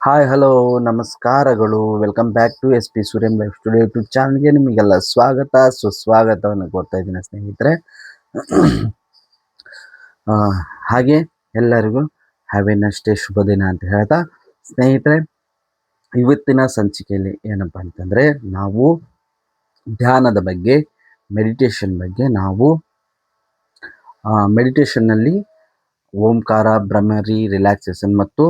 Hi hello ನಮಸ್ಕಾರಗಳು. Welcome back to S P Suryam life studio YouTube ಚಾನಲ್ಗೆ ನಿಮಗೆಲ್ಲ ಸ್ವಾಗತ ಸುಸ್ವಾಗತವನ್ನು ಕೊಡ್ತಾ ಇದ್ದೀನಿ ಸ್ನೇಹಿತರೆ. ಹಾಗೆ ಎಲ್ಲರಿಗೂ ಹ್ಯಾವ್ ಎ ನೈಸ್ ಡೇ, ಶುಭ ದಿನ ಅಂತ ಹೇಳ್ತಾ ಸ್ನೇಹಿತರೆ, ಇವತ್ತಿನ ಸಂಚಿಕೆಯಲ್ಲಿ ಏನಪ್ಪ ಅಂತಂದರೆ ನಾವು ಧ್ಯಾನದ ಬಗ್ಗೆ, ಮೆಡಿಟೇಷನ್ ಬಗ್ಗೆ ನಾವು ಮೆಡಿಟೇಷನ್ನಲ್ಲಿ ಓಂಕಾರ, ಭ್ರಮರಿ, ರಿಲ್ಯಾಕ್ಸೇಷನ್ ಮತ್ತು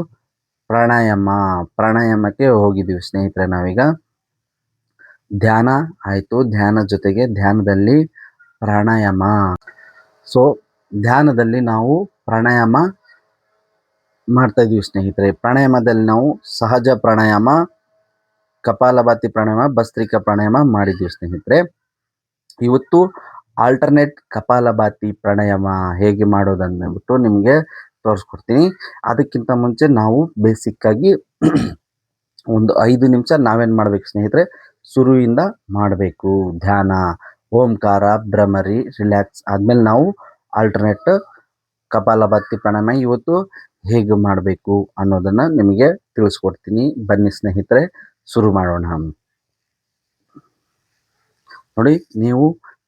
ಪ್ರಾಣಾಯಾಮಕ್ಕೆ ಹೋಗಿದ್ದೀವಿ ಸ್ನೇಹಿತರೆ. ನಾವೀಗ ಧ್ಯಾನ ಆಯಿತು, ಧ್ಯಾನ ಜೊತೆಗೆ ಧ್ಯಾನದಲ್ಲಿ ಪ್ರಾಣಾಯಾಮ. ಸೊ ಧ್ಯಾನದಲ್ಲಿ ನಾವು ಪ್ರಾಣಾಯಾಮ ಮಾಡ್ತಾ ಇದ್ದೀವಿ ಸ್ನೇಹಿತರೆ. ಪ್ರಾಣಾಯಾಮದಲ್ಲಿ ನಾವು ಸಹಜ ಪ್ರಾಣಾಯಾಮ, ಕಪಾಲಭಾತಿ ಪ್ರಾಣಾಯಾಮ, ಭಸ್ತ್ರಿಕಾ ಪ್ರಾಣಾಯಾಮ ಮಾಡಿದ್ದೀವಿ ಸ್ನೇಹಿತರೆ. ಇವತ್ತು ಆಲ್ಟರ್ನೇಟ್ ಕಪಾಲಭಾತಿ ಪ್ರಾಣಾಯಾಮ ಹೇಗೆ ಮಾಡೋದನ್ಬಿಟ್ಟು ನಿಮಗೆ ತೋರಿಸ್ಕೊಡ್ತೀನಿ. ಅದಕ್ಕಿಂತ ಮುಂಚೆ ನಾವು ಬೇಸಿಕ್ಕಾಗಿ ಒಂದು 5 ನಿಮಿಷ ನಾವೇನು ಮಾಡಬೇಕು ಸ್ನೇಹಿತರೆ, ಶುರುವಿಂದ ಮಾಡಬೇಕು ಧ್ಯಾನ. ಓಂಕಾರ, ಭ್ರಮರಿ, ರಿಲ್ಯಾಕ್ಸ್ ಆದಮೇಲೆ ನಾವು ಆಲ್ಟರ್ನೇಟ್ ಕಪಾಲಭಾತಿ ಪ್ರಾಣಾಯಾಮ ಇವತ್ತು ಹೇಗೆ ಮಾಡಬೇಕು ಅನ್ನೋದನ್ನು ನಿಮಗೆ ತಿಳಿಸ್ಕೊಡ್ತೀನಿ. ಬನ್ನಿ ಸ್ನೇಹಿತರೆ, ಶುರು ಮಾಡೋಣ. ನೋಡಿ, ನೀವು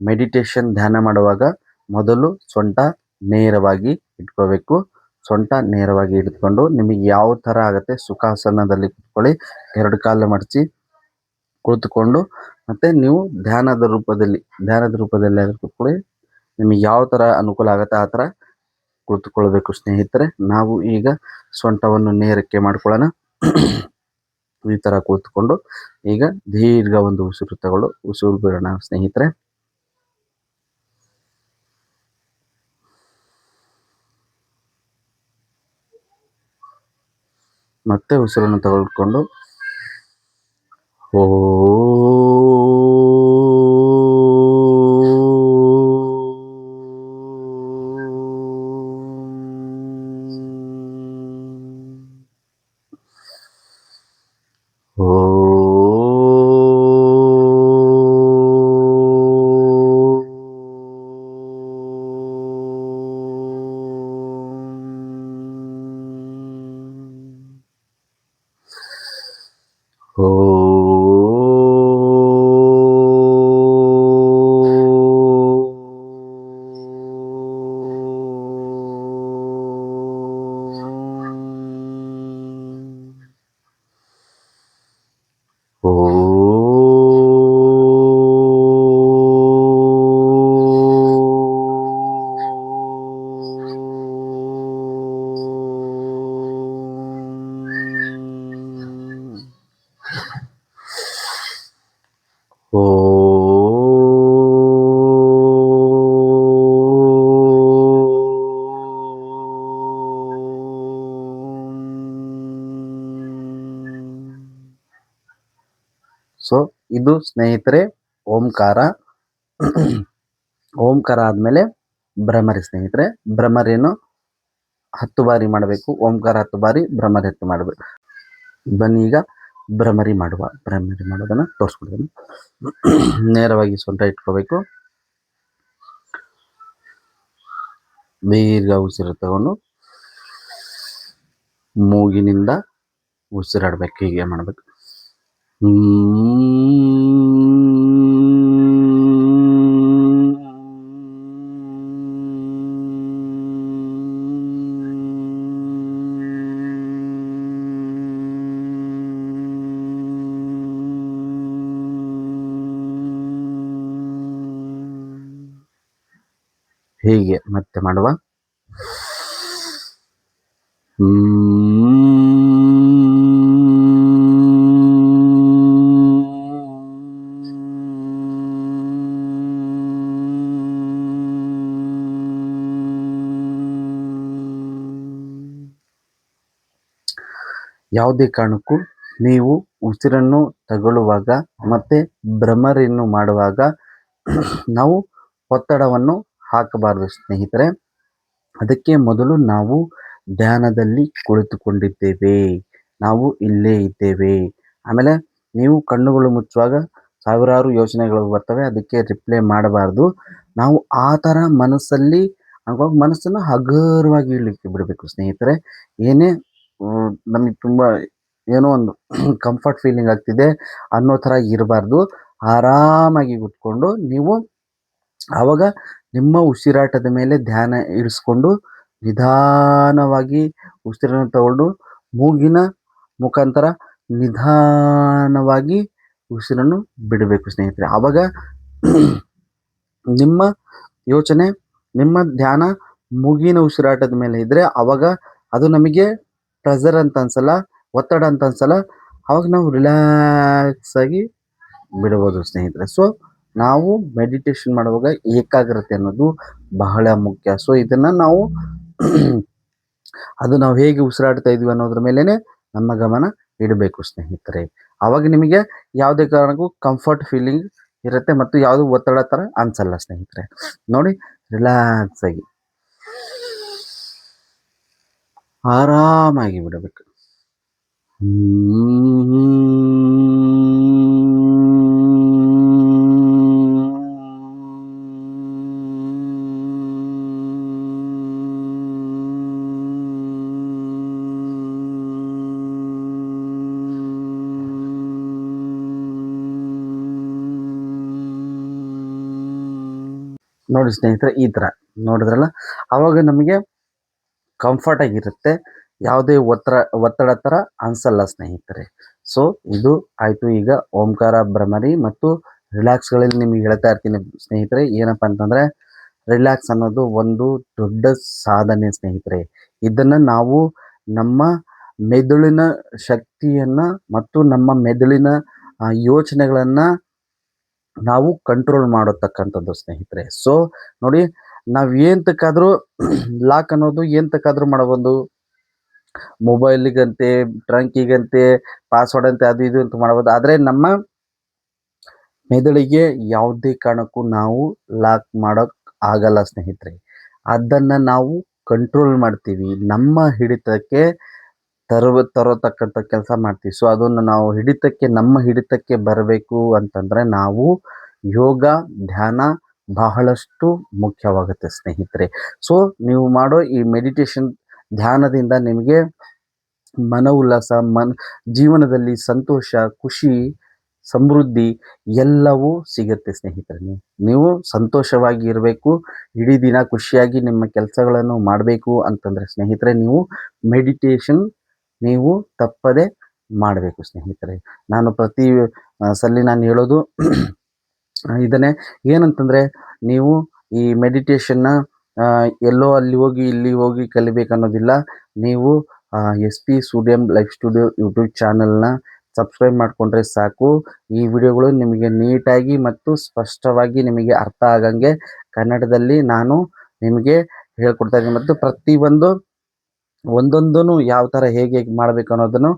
ಮೆಡಿಟೇಷನ್ ಧ್ಯಾನ ಮಾಡುವಾಗ ಮೊದಲು ಸೊಂಟ ನೇರವಾಗಿ ಇಟ್ಕೋಬೇಕು. ಸೊಂಟ ನೇರವಾಗಿ ಇಟ್ಕೊಂಡು ನಿಮಗೆ ಯಾವ ಥರ ಆಗುತ್ತೆ ಸುಖಾಸನದಲ್ಲಿ ಕೂತ್ಕೊಳ್ಳಿ. 2 ಕಾಲು ಮಡಚಿ ಕುಳಿತುಕೊಂಡು ಮತ್ತು ನೀವು ಧ್ಯಾನದ ರೂಪದಲ್ಲಿ ಕೂತ್ಕೊಳ್ಳಿ. ನಿಮಗೆ ಯಾವ ಥರ ಅನುಕೂಲ ಆಗುತ್ತೆ ಆ ಥರ ಕುಳಿತುಕೊಳ್ಬೇಕು ಸ್ನೇಹಿತರೆ. ನಾವು ಈಗ ಸೊಂಟವನ್ನು ನೇರಕ್ಕೆ ಮಾಡ್ಕೊಳ್ಳೋಣ. ಈ ಥರ ಕೂತ್ಕೊಂಡು ಈಗ ದೀರ್ಘ ಒಂದು ಉಸಿರು ಬಿಡೋಣ ಸ್ನೇಹಿತರೆ. ಮತ್ತೆ ಉಸಿರನ್ನು ತಗೊಳ್ಕೊಂಡು ಸೊ ಇದು ಸ್ನೇಹಿತರೆ ಓಂಕಾರ. ಓಂಕಾರ ಆದಮೇಲೆ ಭ್ರಮರಿ ಸ್ನೇಹಿತರೆ. ಭ್ರಮರಿಯನ್ನು 10 ಬಾರಿ ಮಾಡಬೇಕು. ಓಂಕಾರ 10 ಬಾರಿ, ಭ್ರಮರಿ 10 ಮಾಡಬೇಕು. ಬನ್ನಿ ಈಗ ಭ್ರಮರಿ ಮಾಡೋದನ್ನು ತೋರಿಸ್ಕೊಡ್ತೀನಿ. ನೇರವಾಗಿ ಸೊಂಟ ಇಟ್ಕೋಬೇಕು. ದೀರ್ಘ ಉಸಿರು ತಗೊಂಡು ಮೂಗಿನಿಂದ ಉಸಿರಾಡಬೇಕು. ಹೀಗೆ ಮಾಡಬೇಕು. ಹೀಗೆ ಮತ್ತೆ ಮಾಡುವ. ಯಾವುದೇ ಕಾರಣಕ್ಕೂ ನೀವು ಉಸಿರನ್ನು ತಗೊಳ್ಳುವಾಗ ಮತ್ತು ಭ್ರಮರಿಯನ್ನು ಮಾಡುವಾಗ ನಾವು ಒತ್ತಡವನ್ನು ಹಾಕಬಾರದು ಸ್ನೇಹಿತರೆ. ಅದಕ್ಕೆ ಮೊದಲು ನಾವು ಧ್ಯಾನದಲ್ಲಿ ಕುಳಿತುಕೊಂಡಿದ್ದೇವೆ, ನಾವು ಇಲ್ಲೇ ಇದ್ದೇವೆ. ಆಮೇಲೆ ನೀವು ಕಣ್ಣುಗಳು ಮುಚ್ಚುವಾಗ ಸಾವಿರಾರು ಯೋಚನೆಗಳು ಬರ್ತವೆ, ಅದಕ್ಕೆ ರಿಪ್ಲೈ ಮಾಡಬಾರ್ದು. ನಾವು ಆ ಥರ ಮನಸ್ಸನ್ನು ಹಗುರವಾಗಿ ಇಡಲಿಕ್ಕೆ ಬಿಡಬೇಕು ಸ್ನೇಹಿತರೆ. ಏನೇ ನಮಗೆ ತುಂಬ ಏನೋ ಒಂದು ಕಂಫರ್ಟ್ ಫೀಲಿಂಗ್ ಆಗ್ತಿದೆ ಅನ್ನೋ ಥರ ಇರಬಾರ್ದು. ಆರಾಮಾಗಿ ಕೂತ್ಕೊಂಡು ನೀವು ಆವಾಗ ನಿಮ್ಮ ಉಸಿರಾಟದ ಮೇಲೆ ಧ್ಯಾನ ಇರಿಸ್ಕೊಂಡು ನಿಧಾನವಾಗಿ ಉಸಿರನ್ನು ತಗೊಂಡು ಮೂಗಿನ ಮುಖಾಂತರ ನಿಧಾನವಾಗಿ ಉಸಿರನ್ನು ಬಿಡಬೇಕು ಸ್ನೇಹಿತರೆ. ಆವಾಗ ನಿಮ್ಮ ಯೋಚನೆ, ನಿಮ್ಮ ಧ್ಯಾನ ಮೂಗಿನ ಉಸಿರಾಟದ ಮೇಲೆ ಇದ್ದರೆ ಆವಾಗ ಅದು ನಮಗೆ ಪ್ರೆಷರ್ ಅಂತ ಅನ್ಸಲ್ಲ, ಒತ್ತಡ ಅಂತ ಅನ್ಸಲ್ಲ. ಆವಾಗ ನಾವು ರಿಲ್ಯಾಕ್ಸ್ ಆಗಿ ಬಿಡ್ಬೋದು ಸ್ನೇಹಿತರೆ. ಸೊ ನಾವು ಮೆಡಿಟೇಷನ್ ಮಾಡುವಾಗ ಏಕಾಗ್ರತೆ ಅನ್ನೋದು ಬಹಳ ಮುಖ್ಯ. ಸೊ ಇದನ್ನು ನಾವು ಅದು ನಾವು ಹೇಗೆ ಉಸಿರಾಡ್ತಾ ಇದೀವಿ ಅನ್ನೋದ್ರ ಮೇಲೇ ನಮ್ಮ ಗಮನ ಇಡಬೇಕು ಸ್ನೇಹಿತರೆ. ಆವಾಗ ನಿಮಗೆ ಯಾವುದೇ ಕಾರಣಕ್ಕೂ ಕಂಫರ್ಟ್ ಫೀಲಿಂಗ್ ಇರುತ್ತೆ ಮತ್ತು ಯಾವುದು ಒತ್ತಡ ಥರ ಅನ್ಸಲ್ಲ ಸ್ನೇಹಿತರೆ. ನೋಡಿ, ರಿಲ್ಯಾಕ್ಸ್ ಆಗಿ ಆರಾಮಾಗಿ ಬಿಡಬೇಕು. ನೋಡಿ ಸ್ನೇಹಿತರೆ, ಈ ಥರ ನೋಡಿದ್ರಲ್ಲ, ಆವಾಗ ನಮಗೆ ಕಂಫರ್ಟ್ ಆಗಿರುತ್ತೆ, ಯಾವುದೇ ಒತ್ತಡ ಥರ ಅನ್ಸಲ್ಲ ಸ್ನೇಹಿತರೆ. ಸೊ ಇದು ಆಯಿತು. ಈಗ ಓಂಕಾರ, ಭ್ರಮರಿ ಮತ್ತು ರಿಲ್ಯಾಕ್ಸ್ಗಳಲ್ಲಿ ನಿಮಗೆ ಹೇಳ್ತಾ ಇರ್ತೀನಿ ಸ್ನೇಹಿತರೆ. ಏನಪ್ಪ ಅಂತಂದರೆ, ರಿಲ್ಯಾಕ್ಸ್ ಅನ್ನೋದು ಒಂದು ದೊಡ್ಡ ಸಾಧನೆ ಸ್ನೇಹಿತರೆ. ಇದನ್ನು ನಾವು ನಮ್ಮ ಮೆದುಳಿನ ಶಕ್ತಿಯನ್ನು ಮತ್ತು ನಮ್ಮ ಮೆದುಳಿನ ಯೋಚನೆಗಳನ್ನು ನಾವು ಕಂಟ್ರೋಲ್ ಮಾಡತಕ್ಕಂಥದ್ದು ಸ್ನೇಹಿತರೆ. ಸೊ ನೋಡಿ, ನಾವು ಏಂತಕ್ಕಾದರೂ ಲಾಕ್ ಅನ್ನೋದು ಏಂತಕ್ಕಾದರೂ ಮಾಡಬಹುದು. ಮೊಬೈಲಿಗಂತೆ, ಟ್ರಂಕಿಗಂತೆ, ಪಾಸ್ವರ್ಡ್ ಅಂತೆ, ಅದು ಇದು ಅಂತ ಮಾಡ್ಬೋದು. ಆದರೆ ನಮ್ಮ ಮೆದುಳಿಗೆ ಯಾವುದೇ ಕಾರಣಕ್ಕೂ ನಾವು ಲಾಕ್ ಮಾಡೋಕ್ಕೆ ಆಗಲ್ಲ ಸ್ನೇಹಿತರೆ. ಅದನ್ನು ನಾವು ಕಂಟ್ರೋಲ್ ಮಾಡ್ತೀವಿ, ನಮ್ಮ ಹಿಡಿತಕ್ಕೆ ತರೋತಕ್ಕಂಥ ಕೆಲಸ ಮಾಡ್ತೀವಿ. ಸೊ ಅದನ್ನು ನಾವು ನಮ್ಮ ಹಿಡಿತಕ್ಕೆ ಬರಬೇಕು ಅಂತಂದರೆ ನಾವು ಯೋಗ, ಧ್ಯಾನ ಬಹಳಷ್ಟು ಮುಖ್ಯವಾಗುತ್ತೆ ಸ್ನೇಹಿತರೆ. ಸೊ ನೀವು ಮಾಡೋ ಈ ಮೆಡಿಟೇಷನ್ ಧ್ಯಾನದಿಂದ ನಿಮಗೆ ಮನ ಉಲ್ಲಾಸ, ಜೀವನದಲ್ಲಿ ಸಂತೋಷ, ಖುಷಿ, ಸಮೃದ್ಧಿ ಎಲ್ಲವೂ ಸಿಗುತ್ತೆ ಸ್ನೇಹಿತರೆ. ನೀವು ಸಂತೋಷವಾಗಿ ಇರಬೇಕು, ಇಡೀ ದಿನ ಖುಷಿಯಾಗಿ ನಿಮ್ಮ ಕೆಲಸಗಳನ್ನು ಮಾಡಬೇಕು ಅಂತಂದರೆ ಸ್ನೇಹಿತರೆ, ನೀವು ಮೆಡಿಟೇಷನ್ ನೀವು ತಪ್ಪದೆ ಮಾಡಬೇಕು ಸ್ನೇಹಿತರೆ. ನಾನು ಪ್ರತಿ ಸಲ ನಾನು ಹೇಳೋದು ಇದನ್ನೇ. ಏನಂತಂದರೆ, ನೀವು ಈ ಮೆಡಿಟೇಷನ್ನ ಎಲ್ಲೋ ಅಲ್ಲಿ ಹೋಗಿ ಇಲ್ಲಿ ಹೋಗಿ ಕಲಿಬೇಕನ್ನೋದಿಲ್ಲ. ನೀವು SP ಸ್ಟುಡಿಯಂ ಲೈಫ್ ಸ್ಟುಡಿಯೋ ಯೂಟ್ಯೂಬ್ ಚಾನಲ್ನ ಸಬ್ಸ್ಕ್ರೈಬ್ ಮಾಡಿಕೊಂಡ್ರೆ ಸಾಕು. ಈ ವಿಡಿಯೋಗಳು ನಿಮಗೆ ನೀಟಾಗಿ ಮತ್ತು ಸ್ಪಷ್ಟವಾಗಿ ನಿಮಗೆ ಅರ್ಥ ಆಗಂಗೆ ಕನ್ನಡದಲ್ಲಿ ನಾನು ನಿಮಗೆ ಹೇಳ್ಕೊಡ್ತಾ ಇದ್ದೀನಿ. ಮತ್ತು ಪ್ರತಿಯೊಂದು ಒಂದೊಂದೂ ಯಾವ ಥರ ಹೇಗೆ ಮಾಡಬೇಕು ಅನ್ನೋದನ್ನು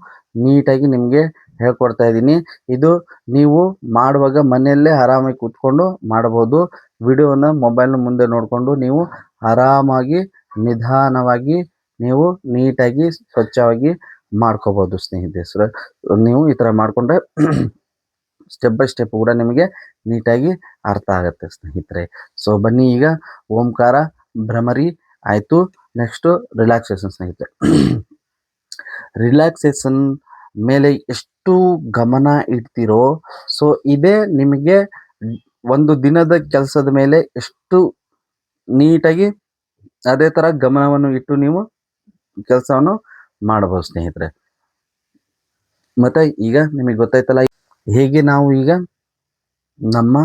ನೀಟಾಗಿ ನಿಮಗೆ ಹೇಳ್ಕೊಡ್ತಾ ಇದ್ದೀನಿ. ಇದು ನೀವು ಮಾಡುವಾಗ ಮನೆಯಲ್ಲೇ ಆರಾಮಾಗಿ ಕೂತ್ಕೊಂಡು ಮಾಡ್ಬೋದು. ವಿಡಿಯೋನ ಮೊಬೈಲ್ನ ಮುಂದೆ ನೋಡಿಕೊಂಡು ನೀವು ಆರಾಮಾಗಿ ನಿಧಾನವಾಗಿ ನೀವು ನೀಟಾಗಿ ಸ್ವಚ್ಛವಾಗಿ ಮಾಡ್ಕೋಬೋದು ಸ್ನೇಹಿತರೆ. ನೀವು ಈ ಥರ ಮಾಡಿಕೊಂಡ್ರೆ ಸ್ಟೆಪ್ ಬೈ ಸ್ಟೆಪ್ ಕೂಡ ನಿಮಗೆ ನೀಟಾಗಿ ಅರ್ಥ ಆಗುತ್ತೆ ಸ್ನೇಹಿತರೆ. ಸೊ ಬನ್ನಿ, ಈಗ ಓಂಕಾರ, ಭ್ರಮರಿ ಆಯಿತು. ನೆಕ್ಸ್ಟು ರಿಲ್ಯಾಕ್ಸೇಷನ್ ಸ್ನೇಹಿತರೆ. ರಿಲ್ಯಾಕ್ಸೇಷನ್ ಮೇಲೆ ಎಷ್ಟು ಗಮನ ಇಡ್ತೀರೋ, ಸೊ ಇದೇ ನಿಮಗೆ ಒಂದು ದಿನದ ಕೆಲಸದ ಮೇಲೆ ಎಷ್ಟು ನೀಟಾಗಿ ಅದೇ ಥರ ಗಮನವನ್ನು ಇಟ್ಟು ನೀವು ಕೆಲಸವನ್ನು ಮಾಡಬಹುದು ಸ್ನೇಹಿತರೆ. ಮತ್ತು ಈಗ ನಿಮಗೆ ಗೊತ್ತಾಯ್ತಲ್ಲ ಹೇಗೆ ನಾವು ಈಗ ನಮ್ಮ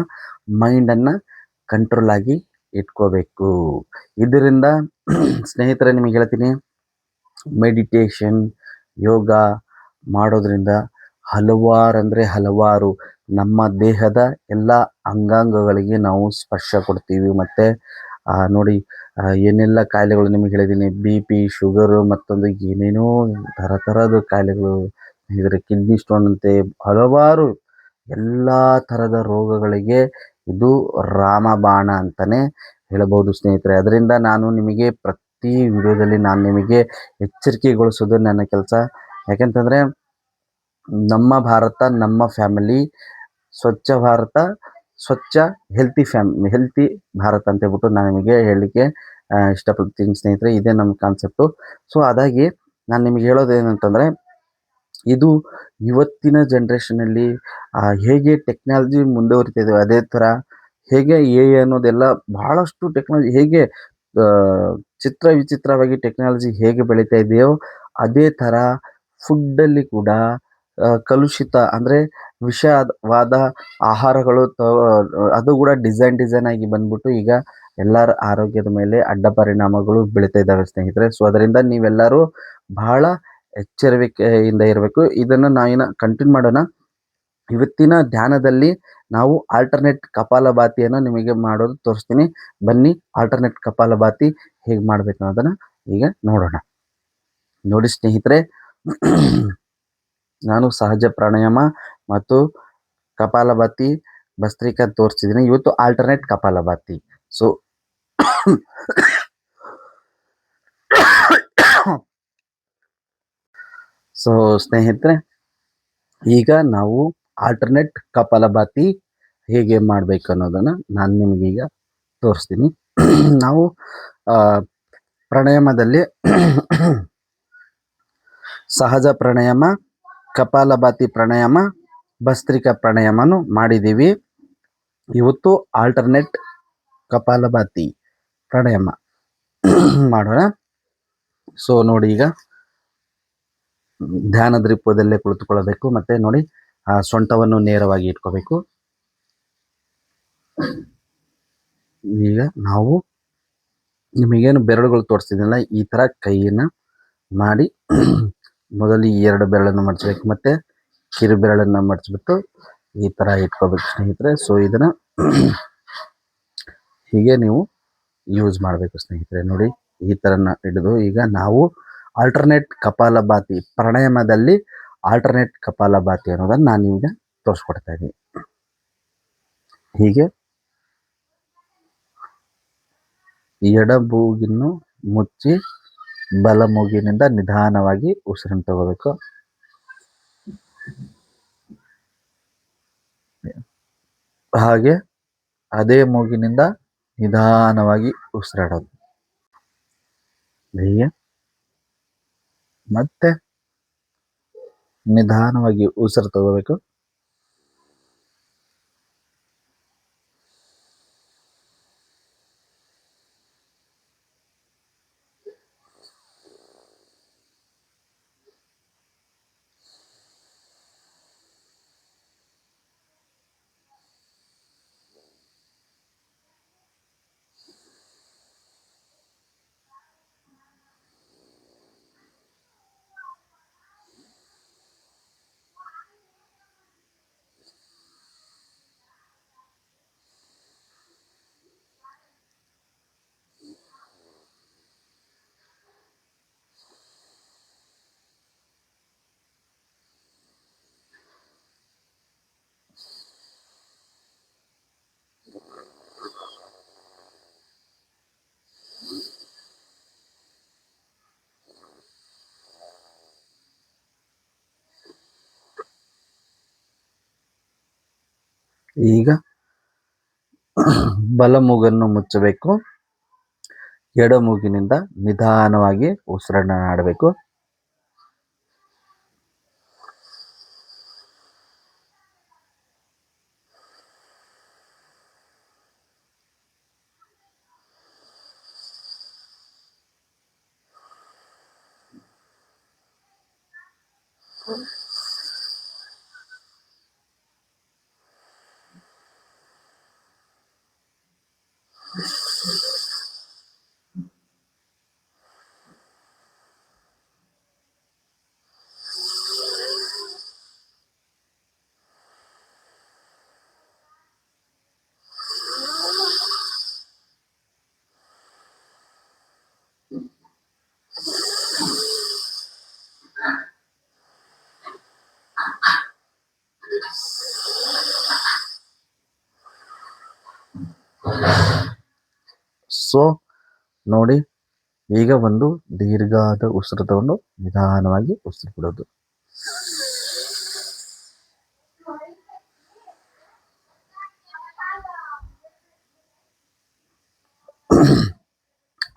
ಮೈಂಡನ್ನು ಕಂಟ್ರೋಲ್ ಆಗಿ ಇಟ್ಕೋಬೇಕು. ಇದರಿಂದ ಸ್ನೇಹಿತರೆ ನಿಮಗೆ ಹೇಳ್ತೀನಿ, ಮೆಡಿಟೇಷನ್, ಯೋಗ ಮಾಡೋದ್ರಿಂದ ಹಲವಾರು ನಮ್ಮ ದೇಹದ ಎಲ್ಲ ಅಂಗಾಂಗಗಳಿಗೆ ನಾವು ಸ್ಪರ್ಶ ಕೊಡ್ತೀವಿ. ಮತ್ತು ನೋಡಿ, ಏನೆಲ್ಲ ಕಾಯಿಲೆಗಳು ನಿಮಗೆ ಹೇಳಿದ್ದೀನಿ, BP, ಶುಗರು, ಮತ್ತೊಂದು ಏನೇನೋ ಥರದ ಕಾಯಿಲೆಗಳು, ಇದರ ಕಿಡ್ನಿ ಸ್ಟೋನ್ ಅಂತೆ, ಹಲವಾರು ಎಲ್ಲ ಥರದ ರೋಗಗಳಿಗೆ ಇದು ರಾಮಬಾಣ ಅಂತಲೇ ಹೇಳಬಹುದು ಸ್ನೇಹಿತರೆ. ಅದರಿಂದ ನಾನು ನಿಮಗೆ ಪ್ರತಿ ವಿಡಿಯೋದಲ್ಲಿ ನಾನು ನಿಮಗೆ ಎಚ್ಚರಿಕೆಗೊಳಿಸೋದು ನನ್ನ ಕೆಲಸ. ಯಾಕೆಂತಂದರೆ ನಮ್ಮ ಭಾರತ, ನಮ್ಮ ಫ್ಯಾಮಿಲಿ, ಸ್ವಚ್ಛ ಭಾರತ, ಸ್ವಚ್ಛ ಹೆಲ್ತಿ ಭಾರತ ಅಂತ ಹೇಳ್ಬಿಟ್ಟು ನಾನು ನಿಮಗೆ ಹೇಳಲಿಕ್ಕೆ ಇಷ್ಟಪಡ್ತೀನಿ ಸ್ನೇಹಿತರೆ. ಇದೇ ನಮ್ಮ ಕಾನ್ಸೆಪ್ಟು. ಸೊ ಅದಾಗಿ ನಾನು ನಿಮಗೆ ಹೇಳೋದು ಏನಂತಂದರೆ, ಇದು ಇವತ್ತಿನ ಜನ್ರೇಷನಲ್ಲಿ ಹೇಗೆ ಟೆಕ್ನಾಲಜಿ ಮುಂದುವರಿತಿದೆ ಅದೇ ಥರ ಹೇಗೆ ಎ ಐ ಅನ್ನೋದೆಲ್ಲ ಬಹಳಷ್ಟು ಟೆಕ್ನಾಲಜಿ ಹೇಗೆ ಆ, ಚಿತ್ರ ವಿಚಿತ್ರವಾಗಿ ಟೆಕ್ನಾಲಜಿ ಹೇಗೆ ಬೆಳೀತಾ ಇದೆಯೋ ಅದೇ ಥರ ಫುಡ್ಡಲ್ಲಿ ಕೂಡ ಕಲುಷಿತ ಅಂದರೆ ವಿಷವಾದ ಆಹಾರಗಳು ಅದು ಕೂಡ ಡಿಸೈನ್ ಆಗಿ ಬಂದ್ಬಿಟ್ಟು ಈಗ ಎಲ್ಲರ ಆರೋಗ್ಯದ ಮೇಲೆ ಅಡ್ಡ ಪರಿಣಾಮಗಳು ಬೀಳ್ತಾ ಇದ್ದಾವೆ ಸ್ನೇಹಿತರೆ. ಸೊ ಅದರಿಂದ ನೀವೆಲ್ಲರೂ ಬಹಳ ಎಚ್ಚರಿಕೆಯಿಂದ ಇರಬೇಕು. ಇದನ್ನು ನಾವಿನ್ನು ಕಂಟಿನ್ಯೂ ಮಾಡೋಣ. ಇವತ್ತಿನ ಧ್ಯಾನದಲ್ಲಿ ನಾವು ಆಲ್ಟರ್ನೇಟ್ ಕಪಾಲಭಾತಿಯನ್ನು ನಿಮಗೆ ಮಾಡೋದು ತೋರಿಸ್ತೀನಿ. ಬನ್ನಿ ಆಲ್ಟರ್ನೇಟ್ ಕಪಾಲಭಾತಿ ಹೇಗೆ ಮಾಡಬೇಕು ಅನ್ನೋದನ್ನು ಈಗ ನೋಡೋಣ. ನೋಡಿ ಸ್ನೇಹಿತರೆ, ನಾನು ಸಹಜ ಪ್ರಾಣಾಯಾಮ ಮತ್ತು ಕಪಾಲಭಾತಿ ಭಸ್ತ್ರಿಕಾ ತೋರಿಸ್ತಿದ್ದೀನಿ. ಇವತ್ತು ಆಲ್ಟರ್ನೇಟ್ ಕಪಾಲಭಾತಿ. ಸೊ ಸೊ ಸ್ನೇಹಿತರೆ, ಈಗ ನಾವು ಆಲ್ಟರ್ನೇಟ್ ಕಪಾಲಭಾತಿ ಹೇಗೆ ಮಾಡಬೇಕು ಅನ್ನೋದನ್ನು ನಾನು ನಿಮಗೀಗ ತೋರಿಸ್ತೀನಿ. ನಾವು ಪ್ರಾಣಾಯಾಮದಲ್ಲಿ ಸಹಜ ಪ್ರಾಣಾಯಾಮ, ಕಪಾಲಭಾತಿ ಪ್ರಾಣಾಯಾಮ, ಭಸ್ತ್ರಿಕಾ ಪ್ರಾಣಾಯಾಮನು ಮಾಡಿದ್ದೀವಿ. ಇವತ್ತು ಆಲ್ಟರ್ನೇಟ್ ಕಪಾಲಭಾತಿ ಪ್ರಾಣಾಯಾಮ ಮಾಡೋಣ. ಸೊ ನೋಡಿ, ಈಗ ಧ್ಯಾನದ ರೂಪದಲ್ಲೇ ಕುಳಿತುಕೊಳ್ಳಬೇಕು. ಮತ್ತೆ ನೋಡಿ, ಆ ಸೊಂಟವನ್ನು ನೇರವಾಗಿ ಇಟ್ಕೋಬೇಕು. ಈಗ ನಾವು ನಿಮಗೇನು ಬೆರಳುಗಳು ತೋರಿಸ್ತಿದ್ದಿಲ್ಲ, ಈ ಥರ ಕೈಯನ್ನು ಮಾಡಿ ಮೊದಲು ಈ 2 ಬೆರಳನ್ನು ಮಡಚಬೇಕು, ಮತ್ತೆ ಕಿರು ಬೆರಳನ್ನು ಮಡಚಿಬಿಟ್ಟು ಈ ಥರ ಇಟ್ಕೋಬೇಕು ಸ್ನೇಹಿತರೆ. ಸೊ ಇದನ್ನು ಹೀಗೆ ನೀವು ಯೂಸ್ ಮಾಡಬೇಕು ಸ್ನೇಹಿತರೆ. ನೋಡಿ, ಈ ಥರನ ಹಿಡಿದು ಈಗ ನಾವು ಆಲ್ಟರ್ನೇಟ್ ಕಪಾಲಭಾತಿ ಪ್ರಾಣಾಯಾಮದಲ್ಲಿ ಆಲ್ಟರ್ನೇಟ್ ಕಪಾಲಭಾತಿ ಅನ್ನೋದನ್ನು ನಾನು ನಿಮಗೆ ತೋರಿಸ್ಕೊಡ್ತಾ ಇದ್ದೀನಿ. ಹೀಗೆ ಎಡ ಮೂಗನ್ನು ಮುಚ್ಚಿ ಬಲ ಮೂಗಿನಿಂದ ನಿಧಾನವಾಗಿ ಉಸಿರನ್ನು ತಗೋಬೇಕು. ಹಾಗೆ ಅದೇ ಮೂಗಿನಿಂದ ನಿಧಾನವಾಗಿ ಉಸಿರಾಡೋದು. ಹೀಗೆ ಮತ್ತೆ ನಿಧಾನವಾಗಿ ಉಸಿರು ತಗೋಬೇಕು. ಈಗ ಬಲ ಮೂಗನ್ನು ಮುಚ್ಚಬೇಕು. ಎಡ ಮೂಗಿನಿಂದ ನಿಧಾನವಾಗಿ ಉಸಿರನ್ನು ಆಡಬೇಕು. ಸೊ ನೋಡಿ, ಈಗ ಒಂದು ದೀರ್ಘವಾದ ಉಸಿರು ತಗೊಂಡು ನಿಧಾನವಾಗಿ ಉಸಿರು ಬಿಡೋದು.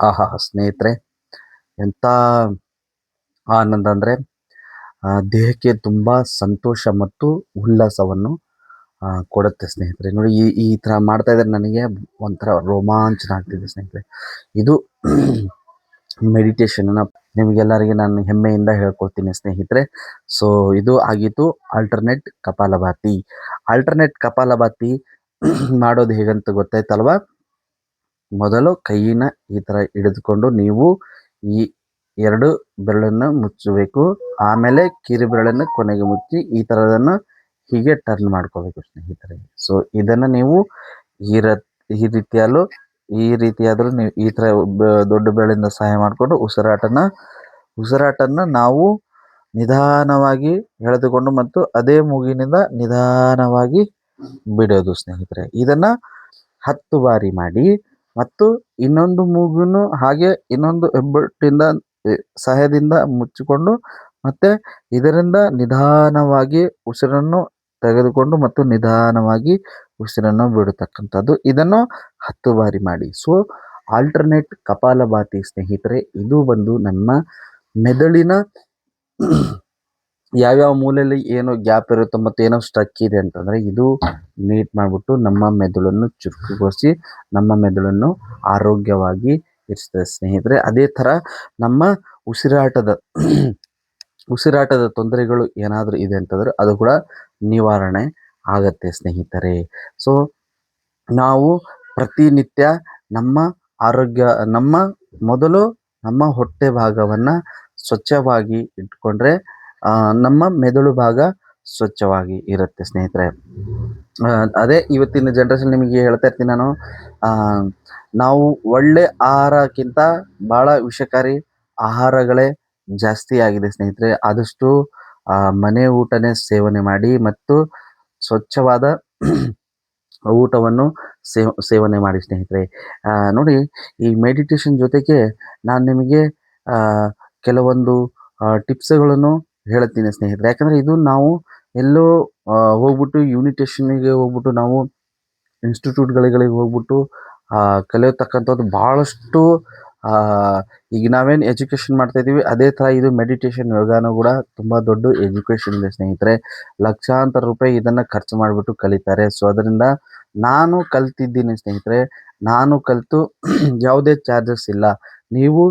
ಆಹಾ ಸ್ನೇಹಿತರೆ, ಎಂಥ ಆನಂದ ಅಂದರೆ ದೇಹಕ್ಕೆ ತುಂಬ ಸಂತೋಷ ಮತ್ತು ಉಲ್ಲಾಸವನ್ನು ಕೊಡುತ್ತೆ ಸ್ನೇಹಿತರೆ. ನೋಡಿ ಈ ಈ ಥರ ಮಾಡ್ತಾ ಇದ್ರೆ ನನಗೆ ಒಂಥರ ರೋಮಾಂಚನ ಆಗ್ತಿದೆ ಸ್ನೇಹಿತರೆ. ಇದು ಮೆಡಿಟೇಷನ್ನ ನಿಮಗೆಲ್ಲರಿಗೆ ನಾನು ಹೆಮ್ಮೆಯಿಂದ ಹೇಳ್ಕೊಳ್ತೀನಿ ಸ್ನೇಹಿತರೆ. ಸೊ ಇದು ಆಗಿತ್ತು ಆಲ್ಟರ್ನೇಟ್ ಕಪಾಲಭಾತಿ. ಆಲ್ಟರ್ನೇಟ್ ಕಪಾಲಭಾತಿ ಮಾಡೋದು ಹೇಗಂತ ಗೊತ್ತಾಯ್ತಲ್ವಾ? ಮೊದಲು ಕೈಯಿನ ಈ ಥರ ಹಿಡಿದುಕೊಂಡು ನೀವು ಈ 2 ಬೆರಳನ್ನು ಮುಚ್ಚಬೇಕು. ಆಮೇಲೆ ಕಿರು ಬೆರಳನ್ನು ಕೊನೆಗೆ ಮುಚ್ಚಿ ಈ ಥರದನ್ನು ಹೀಗೆ ಟರ್ನ್ ಮಾಡ್ಕೋಬೇಕು ಸ್ನೇಹಿತರೆ. ಸೊ ಇದನ್ನು ನೀವು ಈ ರ ಈ ರೀತಿಯಲ್ಲೂ ಈ ರೀತಿಯಾದರೂ ನೀವು ಈ ಥರ ದೊಡ್ಡ ಬೆರಳಿಂದ ಸಹಾಯ ಮಾಡಿಕೊಂಡು ಉಸಿರಾಟನ ನಾವು ನಿಧಾನವಾಗಿ ಎಳೆದುಕೊಂಡು ಮತ್ತು ಅದೇ ಮೂಗಿನಿಂದ ನಿಧಾನವಾಗಿ ಬಿಡೋದು ಸ್ನೇಹಿತರೆ. ಇದನ್ನು 10 ಬಾರಿ ಮಾಡಿ ಮತ್ತು ಇನ್ನೊಂದು ಮೂಗನ್ನು ಹಾಗೆ ಇನ್ನೊಂದು ಹೆಬ್ಬಟ್ಟಿಂದ ಸಹಾಯದಿಂದ ಮುಚ್ಚಿಕೊಂಡು ಮತ್ತೆ ಇದರಿಂದ ನಿಧಾನವಾಗಿ ಉಸಿರನ್ನು ತೆಗೆದುಕೊಂಡು ಮತ್ತು ನಿಧಾನವಾಗಿ ಉಸಿರನ್ನು ಬಿಡತಕ್ಕಂಥದ್ದು. ಇದನ್ನು 10 ಬಾರಿ ಮಾಡಿ. ಸೊ ಆಲ್ಟರ್ನೇಟ್ ಕಪಾಲಭಾತಿ ಸ್ನೇಹಿತರೆ, ಇದು ಬಂದು ನಮ್ಮ ಮೆದುಳಿನ ಯಾವ್ಯಾವ ಮೂಲೆಯಲ್ಲಿ ಏನೋ ಗ್ಯಾಪ್ ಇರುತ್ತೋ ಮತ್ತು ಏನೋ ಸ್ಟ್ರಕ್ ಇದೆ ಅಂತಂದರೆ ಇದು ನೀಟ್ ಮಾಡಿಬಿಟ್ಟು ನಮ್ಮ ಮೆದುಳನ್ನು ಚುರುಕುಗೊಳಿಸಿ ನಮ್ಮ ಮೆದುಳನ್ನು ಆರೋಗ್ಯವಾಗಿ ಇರಿಸ್ತದೆ ಸ್ನೇಹಿತರೆ. ಅದೇ ಥರ ನಮ್ಮ ಉಸಿರಾಟದ ತೊಂದರೆಗಳು ಏನಾದರೂ ಇದೆ ಅಂತಂದರೆ ಅದು ಕೂಡ ನಿವಾರಣೆ ಆಗತ್ತೆ ಸ್ನೇಹಿತರೆ. ಸೊ ನಾವು ಪ್ರತಿನಿತ್ಯ ನಮ್ಮ ಮೊದಲು ನಮ್ಮ ಹೊಟ್ಟೆ ಭಾಗವನ್ನು ಸ್ವಚ್ಛವಾಗಿ ಇಟ್ಕೊಂಡ್ರೆ ನಮ್ಮ ಮೆದುಳು ಭಾಗ ಸ್ವಚ್ಛವಾಗಿ ಇರುತ್ತೆ ಸ್ನೇಹಿತರೆ. ಅದೇ ಇವತ್ತಿನ ಜನ್ರೇಷನ್ ನಿಮಗೆ ಹೇಳ್ತಾ ಇರ್ತೀನಿ ನಾನು. ನಾವು ಒಳ್ಳೆ ಆಹಾರಕ್ಕಿಂತ ಭಾಳ ವಿಷಕಾರಿ ಆಹಾರಗಳೇ ಜಾಸ್ತಿ ಆಗಿದೆ ಸ್ನೇಹಿತರೆ. ಆದಷ್ಟು ಮನೆ ಊಟನೇ ಸೇವನೆ ಮಾಡಿ ಮತ್ತು ಸ್ವಚ್ಛವಾದ ಊಟವನ್ನು ಸೇವನೆ ಮಾಡಿ ಸ್ನೇಹಿತರೆ. ನೋಡಿ, ಈ ಮೆಡಿಟೇಷನ್ ಜೊತೆಗೆ ನಾನು ನಿಮಗೆ ಕೆಲವೊಂದು ಟಿಪ್ಸ್ಗಳನ್ನು ಹೇಳ್ತೀನಿ ಸ್ನೇಹಿತರೆ. ಯಾಕಂದರೆ ಇದು ನಾವು ಎಲ್ಲೋ ಹೋಗ್ಬಿಟ್ಟು ಯೂನಿಟೇಷನ್ನಿಗೆ ಹೋಗ್ಬಿಟ್ಟು ನಾವು ಇನ್ಸ್ಟಿಟ್ಯೂಟ್ಗಳಿಗೆ ಹೋಗ್ಬಿಟ್ಟು ಕಲಿಯತಕ್ಕಂಥದ್ದು ಭಾಳಷ್ಟು ಈಗ ನಾವೇನು ಎಜುಕೇಷನ್ ಮಾಡ್ತಾ ಇದ್ದೀವಿ ಅದೇ ಥರ ಇದು ಮೆಡಿಟೇಷನ್ ಯೋಗನೂ ಕೂಡ ತುಂಬ ದೊಡ್ಡ ಎಜುಕೇಷನ್ ಇದೆ ಸ್ನೇಹಿತರೆ. ಲಕ್ಷಾಂತರ ರೂಪಾಯಿ ಇದನ್ನು ಖರ್ಚು ಮಾಡಿಬಿಟ್ಟು ಕಲಿತಾರೆ. ಸೊ ಅದರಿಂದ ನಾನು ಕಲ್ತಿದ್ದೀನಿ ಸ್ನೇಹಿತರೆ. ನಾನು ಕಲಿತು ಯಾವುದೇ ಚಾರ್ಜಸ್ ಇಲ್ಲ. ನೀವು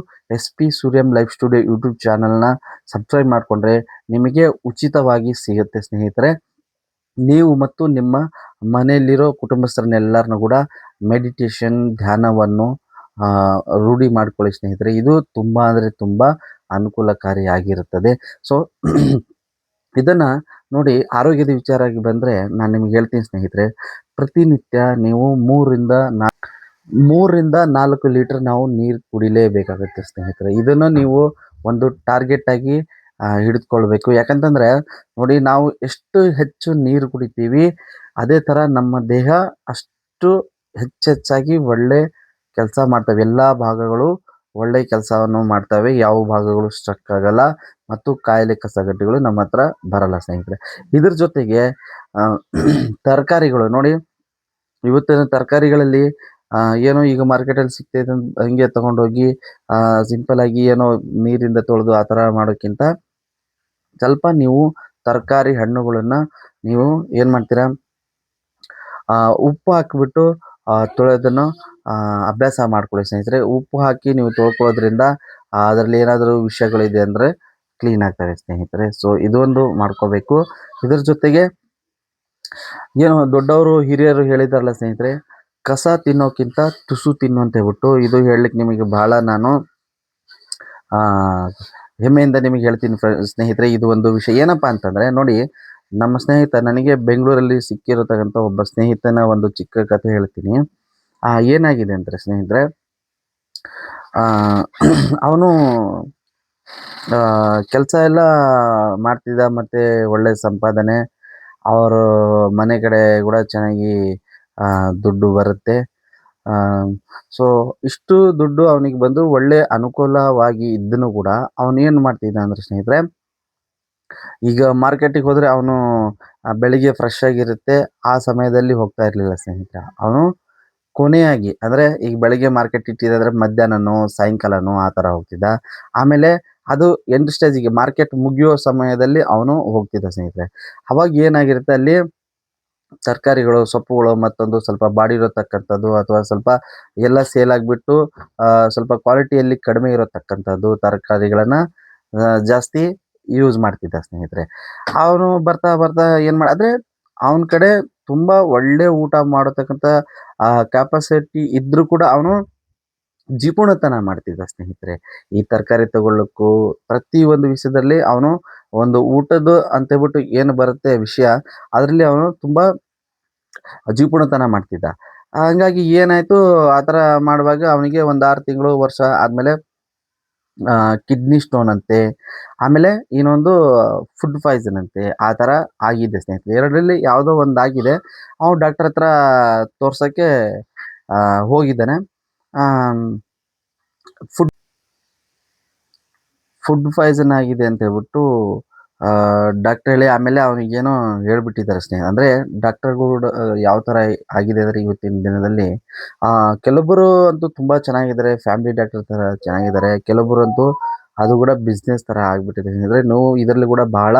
SP ಸೂರ್ಯಂ ಲೈಫ್ ಸ್ಟುಡಿಯೋ ಯೂಟ್ಯೂಬ್ ಚಾನಲ್ನ ಸಬ್ಸ್ಕ್ರೈಬ್ ಮಾಡಿಕೊಂಡ್ರೆ ನಿಮಗೆ ಉಚಿತವಾಗಿ ಸಿಗುತ್ತೆ ಸ್ನೇಹಿತರೆ. ನೀವು ಮತ್ತು ನಿಮ್ಮ ಮನೆಯಲ್ಲಿರೋ ಕುಟುಂಬಸ್ಥರನ್ನೆಲ್ಲರನ್ನೂ ಕೂಡ ಮೆಡಿಟೇಷನ್ ಧ್ಯಾನವನ್ನು ರೂಢಿ ಮಾಡ್ಕೊಳ್ಳಿ ಸ್ನೇಹಿತರೆ. ಇದು ತುಂಬ ಅಂದರೆ ತುಂಬ ಅನುಕೂಲಕಾರಿಯಾಗಿರುತ್ತದೆ. ಸೊ ಇದನ್ನು ನೋಡಿ, ಆರೋಗ್ಯದ ವಿಚಾರವಾಗಿ ಬಂದರೆ ನಾನು ನಿಮ್ಗೆ ಹೇಳ್ತೀನಿ ಸ್ನೇಹಿತರೆ. ಪ್ರತಿನಿತ್ಯ ನೀವು 3ರಿಂದ 4 ಲೀಟರ್ ನಾವು ನೀರು ಕುಡಿಲೇಬೇಕಾಗುತ್ತೆ ಸ್ನೇಹಿತರೆ. ಇದನ್ನು ನೀವು ಒಂದು ಟಾರ್ಗೆಟ್ ಆಗಿ ಹಿಡಿದುಕೊಳ್ಬೇಕು. ಯಾಕಂತಂದರೆ ನೋಡಿ, ನಾವು ಎಷ್ಟು ಹೆಚ್ಚು ನೀರು ಕುಡಿತೀವಿ ಅದೇ ಥರ ನಮ್ಮ ದೇಹ ಅಷ್ಟು ಹೆಚ್ಚೆಚ್ಚಾಗಿ ಒಳ್ಳೆ ಕೆಲಸ ಮಾಡ್ತವೆ. ಎಲ್ಲ ಭಾಗಗಳು ಒಳ್ಳೆ ಕೆಲಸವನ್ನು ಮಾಡ್ತವೆ. ಯಾವ ಭಾಗಗಳು ಸ್ಟ್ರಕ್ ಆಗಲ್ಲ ಮತ್ತು ಕಾಯಿಲೆ ಕಸಗಡ್ಡೆಗಳು ನಮ್ಮ ಹತ್ರ ಬರಲ್ಲ ಸ್ನೇಹಿತರೆ. ಇದ್ರ ಜೊತೆಗೆ ತರಕಾರಿಗಳು ನೋಡಿ, ಇವತ್ತಿನ ತರಕಾರಿಗಳಲ್ಲಿ ಏನೋ ಈಗ ಮಾರ್ಕೆಟಲ್ಲಿ ಸಿಗ್ತೈತೆ ಅಂತ ಹಂಗೆ ತೊಗೊಂಡೋಗಿ ಸಿಂಪಲಾಗಿ ಏನೋ ನೀರಿಂದ ತೊಳೆದು ಆ ಥರ ಮಾಡೋಕ್ಕಿಂತ ಸ್ವಲ್ಪ ನೀವು ತರಕಾರಿ ಹಣ್ಣುಗಳನ್ನು ನೀವು ಏನು ಮಾಡ್ತೀರಾ, ಉಪ್ಪು ಹಾಕಿಬಿಟ್ಟು ತೊಳೆಯೋದನ್ನು ಅಭ್ಯಾಸ ಮಾಡ್ಕೊಳ್ಳಿ ಸ್ನೇಹಿತರೆ. ಉಪ್ಪು ಹಾಕಿ ನೀವು ತೊಳ್ಕೊಳ್ಳೋದ್ರಿಂದ ಅದರಲ್ಲಿ ಏನಾದರೂ ವಿಷಯಗಳಿದೆ ಅಂದರೆ ಕ್ಲೀನ್ ಆಗ್ತವೆ ಸ್ನೇಹಿತರೆ. ಸೊ ಇದೊಂದು ಮಾಡ್ಕೋಬೇಕು. ಇದ್ರ ಜೊತೆಗೆ ಏನೋ ದೊಡ್ಡವರು ಹಿರಿಯರು ಹೇಳಿದಾರಲ್ಲ ಸ್ನೇಹಿತರೆ, ಕಸ ತಿನ್ನೋಕ್ಕಿಂತ ತುಸು ತಿನ್ನು ಅಂತ ಹೇಳ್ಬಿಟ್ಟು. ಇದು ಹೇಳಲಿಕ್ಕೆ ನಿಮಗೆ ಭಾಳ ನಾನು ಹೆಮ್ಮೆಯಿಂದ ನಿಮಗೆ ಹೇಳ್ತೀನಿ ಸ್ನೇಹಿತರೆ. ಇದು ಒಂದು ವಿಷಯ ಏನಪ್ಪ ಅಂತಂದರೆ ನೋಡಿ, ನಮ್ಮ ಸ್ನೇಹಿತ ನನಗೆ ಬೆಂಗಳೂರಲ್ಲಿ ಸಿಕ್ಕಿರತಕ್ಕಂಥ ಒಬ್ಬ ಸ್ನೇಹಿತನ ಒಂದು ಚಿಕ್ಕ ಕಥೆ ಹೇಳ್ತೀನಿ. ಏನಾಗಿದೆ ಅಂದರೆ ಸ್ನೇಹಿತರೆ, ಅವನು ಕೆಲಸ ಎಲ್ಲ ಮಾಡ್ತಿದ್ದ ಮತ್ತು ಒಳ್ಳೆ ಸಂಪಾದನೆ, ಅವರು ಮನೆ ಕಡೆ ಕೂಡ ಚೆನ್ನಾಗಿ ದುಡ್ಡು ಬರುತ್ತೆ. ಸೊ ಇಷ್ಟು ದುಡ್ಡು ಅವನಿಗೆ ಬಂದು ಒಳ್ಳೆ ಅನುಕೂಲವಾಗಿ ಇದ್ದನು ಕೂಡ ಅವನೇನು ಮಾಡ್ತಿದ್ದ ಅಂದರೆ ಸ್ನೇಹಿತರೆ, ಈಗ ಮಾರ್ಕೆಟಿಗೆ ಹೋದರೆ ಅವನು ಬೆಳಿಗ್ಗೆ ಫ್ರೆಶ್ ಆಗಿರುತ್ತೆ, ಆ ಸಮಯದಲ್ಲಿ ಹೋಗ್ತಾ ಇರಲಿಲ್ಲ ಸ್ನೇಹಿತರೆ. ಅವನು ಕೊನೆಯಾಗಿ ಅಂದರೆ ಈಗ ಬೆಳಿಗ್ಗೆ ಮಾರ್ಕೆಟ್ ಇಟ್ಟಿದ್ದಾದರೆ ಮಧ್ಯಾಹ್ನನೋ ಸಾಯಂಕಾಲನೋ ಆ ಥರ ಹೋಗ್ತಿದ್ದ. ಆಮೇಲೆ ಅದು ಎಂಡ್ ಸ್ಟೇಜಿಗೆ ಮಾರ್ಕೆಟ್ ಮುಗಿಯೋ ಸಮಯದಲ್ಲಿ ಅವನು ಹೋಗ್ತಿದ್ದ ಸ್ನೇಹಿತರೆ. ಅವಾಗ ಏನಾಗಿರುತ್ತೆ ಅಲ್ಲಿ ತರಕಾರಿಗಳು, ಸೊಪ್ಪುಗಳು ಮತ್ತೊಂದು ಸ್ವಲ್ಪ ಬಾಡಿ ಇರತಕ್ಕಂಥದ್ದು ಅಥವಾ ಸ್ವಲ್ಪ ಎಲ್ಲ ಸೇಲ್ ಆಗಿಬಿಟ್ಟು ಸ್ವಲ್ಪ ಕ್ವಾಲಿಟಿಯಲ್ಲಿ ಕಡಿಮೆ ಇರತಕ್ಕಂಥದ್ದು ತರಕಾರಿಗಳನ್ನ ಜಾಸ್ತಿ ಯೂಸ್ ಮಾಡ್ತಿದ್ದ ಸ್ನೇಹಿತರೆ. ಅವನು ಬರ್ತಾ ಬರ್ತಾ ಆದರೆ ಅವನ ಕಡೆ ತುಂಬಾ ಒಳ್ಳೆ ಊಟ ಮಾಡತಕ್ಕಂಥ ಕೆಪಾಸಿಟಿ ಇದ್ರೂ ಕೂಡ ಅವನು ಜಿಪುಣತನ ಮಾಡ್ತಿದ್ದ ಸ್ನೇಹಿತರೆ. ಈ ತರಕಾರಿ ತಗೊಳ್ಳಕ್ಕೂ ಪ್ರತಿ ಒಂದು ವಿಷಯದಲ್ಲಿ ಅವನು ಒಂದು ಊಟದ ಅಂತ ಹೇಳ್ಬಿಟ್ಟು ಏನು ಬರುತ್ತೆ ವಿಷಯ, ಅದರಲ್ಲಿ ಅವನು ತುಂಬಾ ಜಿಪುಣತನ ಮಾಡ್ತಿದ್ದ. ಹಂಗಾಗಿ ಏನಾಯ್ತು, ಆ ಥರ ಮಾಡುವಾಗ ಅವನಿಗೆ ಒಂದು 6 ತಿಂಗಳು, ವರ್ಷ ಆದ್ಮೇಲೆ ಕಿಡ್ನಿ ಸ್ಟೋನ್ ಅಂತೆ, ಆಮೇಲೆ ಇನ್ನೊಂದು ಫುಡ್ ಪಾಯ್ಸನ್ ಅಂತೆ, ಆ ಥರ ಆಗಿದೆ ಸ್ನೇಹಿತರೆ. ಎರಡರಲ್ಲಿ ಯಾವುದೋ ಒಂದು ಆಗಿದೆ. ಅವನು ಡಾಕ್ಟರ್ ಹತ್ರ ತೋರ್ಸಕ್ಕೆ ಹೋಗಿದ್ದಾನೆ. ಫುಡ್ ಫುಡ್ ಪಾಯ್ಸನ್ ಆಗಿದೆ ಅಂತ ಹೇಳ್ಬಿಟ್ಟು ಡಾಕ್ಟರ್ ಹೇಳಿ ಆಮೇಲೆ ಅವನಿಗೇನೋ ಹೇಳ್ಬಿಟ್ಟಿದ್ದಾರೆ ಅಂದರೆ ಡಾಕ್ಟರ್ಗಳು ಯಾವ ಥರ ಆಗಿದೆ ಅಂದರೆ ಇವತ್ತಿನ ದಿನದಲ್ಲಿ ಕೆಲವೊಬ್ಬರು ಅಂತೂ ತುಂಬ ಚೆನ್ನಾಗಿದ್ದಾರೆ, ಫ್ಯಾಮಿಲಿ ಡಾಕ್ಟರ್ ಥರ ಚೆನ್ನಾಗಿದ್ದಾರೆ. ಕೆಲವೊಬ್ಬರು ಅಂತೂ ಅದು ಕೂಡ ಬಿಸ್ನೆಸ್ ಥರ ಆಗಿಬಿಟ್ಟಿದೆ. ಅಂದರೆ ನಾವು ಇದರಲ್ಲಿ ಕೂಡ ಬಹಳ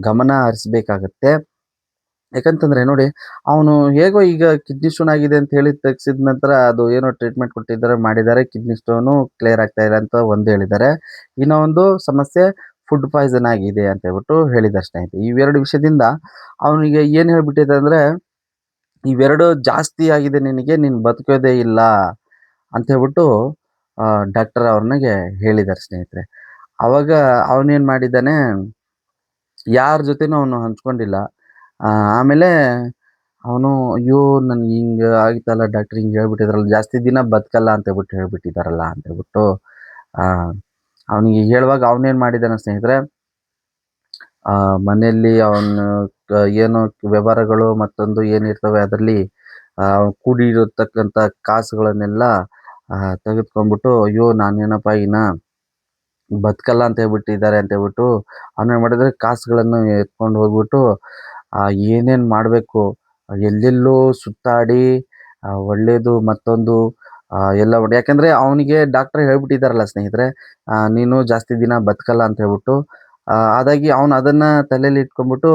ಗಮನ ಹರಿಸ್ಬೇಕಾಗತ್ತೆ. ಯಾಕಂತಂದ್ರೆ ನೋಡಿ, ಅವನು ಹೇಗೋ ಈಗ ಕಿಡ್ನಿ ಸ್ಟೋನ್ ಆಗಿದೆ ಅಂತ ಹೇಳಿ ತೆಗ್ಸಿದ ನಂತರ ಅದು ಏನೋ ಟ್ರೀಟ್ಮೆಂಟ್ ಕೊಟ್ಟಿದ್ದಾರೆ, ಮಾಡಿದ್ದಾರೆ. ಕಿಡ್ನಿ ಸ್ಟೋನು ಕ್ಲಿಯರ್ ಆಗ್ತಾ ಇಲ್ಲ ಅಂತ ಒಂದು ಹೇಳಿದ್ದಾರೆ. ಇನ್ನೂ ಒಂದು ಸಮಸ್ಯೆ ಫುಡ್ ಪಾಯ್ಸನ್ ಆಗಿದೆ ಅಂತ ಹೇಳ್ಬಿಟ್ಟು ಹೇಳಿದ್ದಾರೆ ಸ್ನೇಹಿತರೆ. ಇವೆರಡು ವಿಷಯದಿಂದ ಅವನಿಗೆ ಏನು ಹೇಳ್ಬಿಟ್ಟಿದೆ ಅಂದರೆ, ಇವೆರಡು ಜಾಸ್ತಿ ಆಗಿದೆ ನಿನಗೆ, ನೀನು ಬದುಕೋದೇ ಇಲ್ಲ ಅಂತ ಹೇಳ್ಬಿಟ್ಟು ಡಾಕ್ಟರ್ ಅವ್ರನಿಗೆ ಹೇಳಿದ್ದಾರೆ ಸ್ನೇಹಿತರೆ. ಅವಾಗ ಅವನೇನು ಮಾಡಿದ್ದಾನೆ, ಯಾರ ಜೊತೆನೂ ಅವನು ಹಂಚ್ಕೊಂಡಿಲ್ಲ. ಆಮೇಲೆ ಅವನು ಅಯ್ಯೋ ನನ್ಗೆ ಹಿಂಗೆ ಆಗಿತ್ತಲ್ಲ, ಡಾಕ್ಟ್ರ್ ಹಿಂಗೆ ಹೇಳ್ಬಿಟ್ಟಿದ್ರಲ್ಲ, ಜಾಸ್ತಿ ದಿನ ಬದುಕಲ್ಲ ಅಂತ ಹೇಳ್ಬಿಟ್ಟು ಹೇಳ್ಬಿಟ್ಟಿದ್ದಾರಲ್ಲ ಅಂತ ಹೇಳ್ಬಿಟ್ಟು ಅವನಿಗೆ ಹೇಳುವಾಗ ಅವನೇನು ಮಾಡಿದ್ದಾನೆ ಸ್ನೇಹಿತರೆ, ಮನೆಯಲ್ಲಿ ಅವನು ಏನು ವ್ಯವಹಾರಗಳು ಮತ್ತೊಂದು ಏನಿರ್ತವೆ ಅದರಲ್ಲಿ ಕೂಡಿರತಕ್ಕಂಥ ಕಾಸುಗಳನ್ನೆಲ್ಲ ತೆಗೆದುಕೊಂಡ್ಬಿಟ್ಟು, ಅಯ್ಯೋ ನಾನೇನಪ್ಪ ಇನ್ನ ಬದುಕಲ್ಲ ಅಂತ ಹೇಳ್ಬಿಟ್ಟಿದ್ದಾರೆ ಅಂತ ಹೇಳ್ಬಿಟ್ಟು ಅವನೇನು ಮಾಡಿದರೆ ಕಾಸುಗಳನ್ನು ಎತ್ಕೊಂಡು ಹೋಗ್ಬಿಟ್ಟು ಏನೇನು ಮಾಡಬೇಕು ಎಲ್ಲೆಲ್ಲೋ ಸುತ್ತಾಡಿ ಒಳ್ಳೆಯದು ಮತ್ತೊಂದು ಎಲ್ಲ ಯಾಕಂದರೆ ಅವನಿಗೆ ಡಾಕ್ಟರ್ ಹೇಳ್ಬಿಟ್ಟಿದ್ದಾರಲ್ಲ ಸ್ನೇಹಿತರೆ, ನೀನು ಜಾಸ್ತಿ ದಿನ ಬದುಕಲ್ಲ ಅಂತ ಹೇಳ್ಬಿಟ್ಟು. ಅದಾಗಿ ಅವನು ಅದನ್ನು ತಲೆಯಲ್ಲಿ ಇಟ್ಕೊಂಡ್ಬಿಟ್ಟು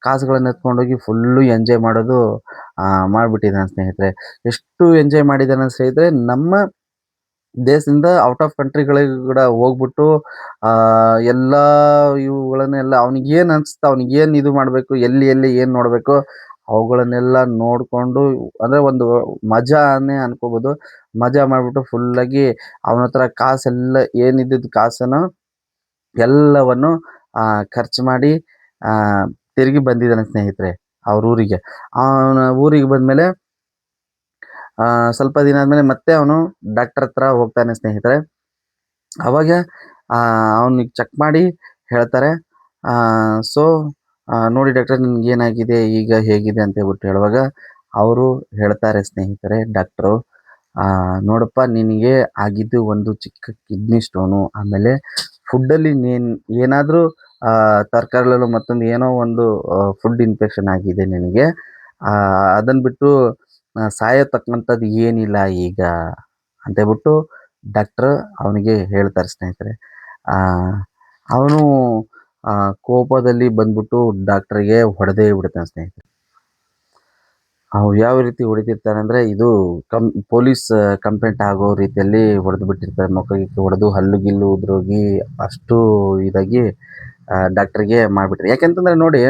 ಕಾಸುಗಳನ್ನ ಎತ್ಕೊಂಡೋಗಿ ಫುಲ್ಲು ಎಂಜಾಯ್ ಮಾಡೋದು ಮಾಡಿಬಿಟ್ಟಿದ್ದಾನೆ ಸ್ನೇಹಿತರೆ. ಎಷ್ಟು ಎಂಜಾಯ್ ಮಾಡಿದ್ದಾನೆ ಸ್ನೇಹಿತರೆ, ನಮ್ಮ ದೇಶದಿಂದ ಔಟ್ ಆಫ್ ಕಂಟ್ರಿಗಳಿಗೆ ಕೂಡ ಹೋಗ್ಬಿಟ್ಟು ಎಲ್ಲ ಇವುಗಳನ್ನೆಲ್ಲ ಅವನಿಗೇನು ಅನಿಸ್ತಾ, ಅವನಿಗೇನು ಇದು ಮಾಡಬೇಕು, ಎಲ್ಲಿ ಎಲ್ಲಿ ಏನು ನೋಡಬೇಕು ಅವುಗಳನ್ನೆಲ್ಲ ನೋಡಿಕೊಂಡು, ಅಂದರೆ ಒಂದು ಮಜಾನೇ ಅನ್ಕೋಬೋದು. ಮಜಾ ಮಾಡಿಬಿಟ್ಟು ಫುಲ್ಲಾಗಿ ಅವನ ಹತ್ರ ಕಾಸೆಲ್ಲ ಏನಿದ್ದಿದ್ದು ಕಾಸನ್ನು ಎಲ್ಲವನ್ನು ಖರ್ಚು ಮಾಡಿ ತಿರುಗಿ ಬಂದಿದ್ದಾನೆ ಸ್ನೇಹಿತರೆ ಅವ್ರ ಊರಿಗೆ. ಅವನ ಊರಿಗೆ ಬಂದಮೇಲೆ ಸ್ವಲ್ಪ ದಿನ ಆದಮೇಲೆ ಮತ್ತೆ ಅವನು ಡಾಕ್ಟರ್ ಹತ್ರ ಹೋಗ್ತಾನೆ ಸ್ನೇಹಿತರೆ. ಅವಾಗ ಅವನಿಗೆ ಚೆಕ್ ಮಾಡಿ ಹೇಳ್ತಾರೆ, ಸೊ ನೋಡಿ ಡಾಕ್ಟರ್ ನಿಮ್ಗೆ ಏನಾಗಿದೆ, ಈಗ ಹೇಗಿದೆ ಅಂತ ಹೇಳ್ಬಿಟ್ಟು ಹೇಳುವಾಗ ಅವರು ಹೇಳ್ತಾರೆ ಸ್ನೇಹಿತರೆ ಡಾಕ್ಟ್ರು, ನೋಡಪ್ಪ ನಿನಗೆ ಆಗಿದ್ದು ಒಂದು ಚಿಕ್ಕ ಕಿಡ್ನಿ ಸ್ಟೋನು, ಆಮೇಲೆ ಫುಡ್ಡಲ್ಲಿ ನೀನು ಏನಾದರೂ ತರಕಾರಿಗಳಲ್ಲೂ ಮತ್ತೊಂದು ಏನೋ ಒಂದು ಫುಡ್ ಇನ್ಫೆಕ್ಷನ್ ಆಗಿದೆ ನಿನಗೆ, ಅದನ್ನು ಬಿಟ್ಟು ಸಾಯತಕ್ಕಂಥದ್ದು ಏನಿಲ್ಲ ಈಗ ಅಂತೇಳ್ಬಿಟ್ಟು ಡಾಕ್ಟ್ರ್ ಅವನಿಗೆ ಹೇಳ್ತಾರೆ ಸ್ನೇಹಿತರೆ. ಅವನು ಕೋಪದಲ್ಲಿ ಬಂದ್ಬಿಟ್ಟು ಡಾಕ್ಟ್ರಿಗೆ ಹೊಡೆದೇ ಬಿಡ್ತಾನೆ ಸ್ನೇಹಿತರೆ. ಅವ್ರು ಯಾವ ರೀತಿ ಹೊಡಿತಿರ್ತಾನೆ ಅಂದರೆ, ಇದು ಪೊಲೀಸ್ ಕಂಪ್ಲೇಂಟ್ ಆಗೋ ರೀತಿಯಲ್ಲಿ ಹೊಡೆದು ಬಿಟ್ಟಿರ್ತಾರೆ. ಮುಖಕ್ಕೆ ಹೊಡೆದು ಹಲ್ಲು ಗಿಲ್ಲು ಉದುರೋಗಿ ಅಷ್ಟು ಇದಾಗಿ ಡಾಕ್ಟ್ರಿಗೆ ಮಾಡಿಬಿಟ್ರು. ಯಾಕೆಂತಂದರೆ ನೋಡಿ,